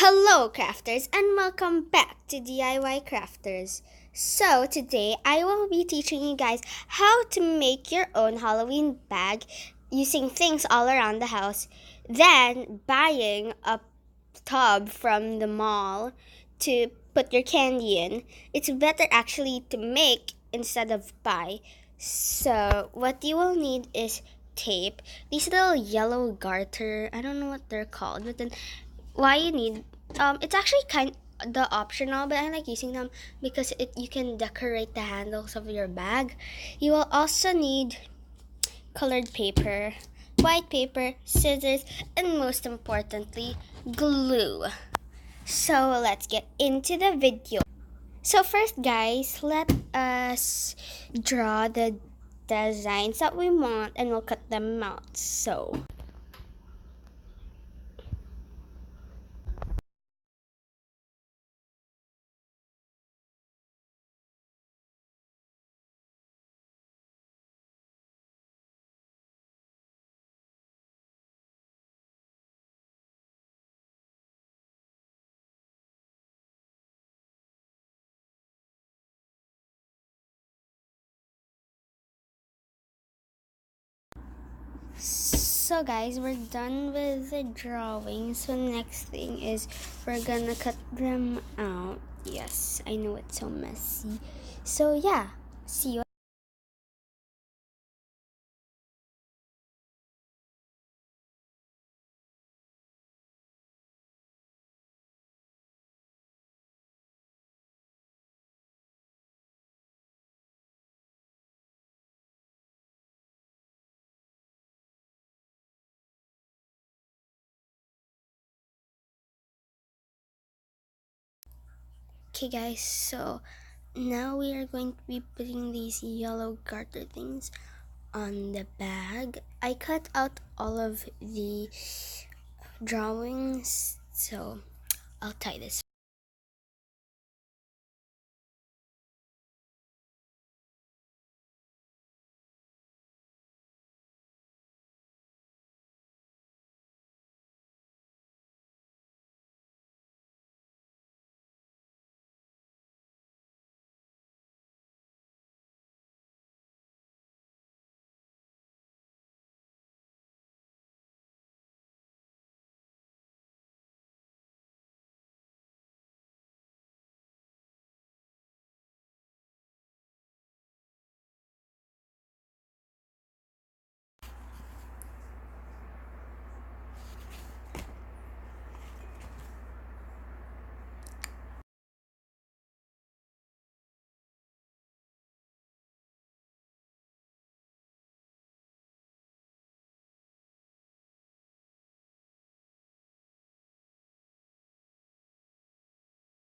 Hello, crafters, and welcome back to DIY Crafters. So, today I will be teaching you guys how to make your own Halloween bag using things all around the house, then buying a tub from the mall to put your candy in. It's better actually to make instead of buy. So, what you will need is tape, these little yellow garter, I don't know what they're called, but then why you need it's actually kind the optional, but I like using them because it you can decorate the handles of your bag. You will also need colored paper, white paper, scissors, and most importantly, glue. So let's get into the video. So first, guys, let us draw the designs that we want and we'll cut them out. So guys, we're done with the drawing. So next thing is we're gonna cut them out. Yes, I know it's so messy. So yeah, see you. Okay guys, so now we are going to be putting these yellow garter things on the bag. I cut out all of the drawings, so I'll tie this.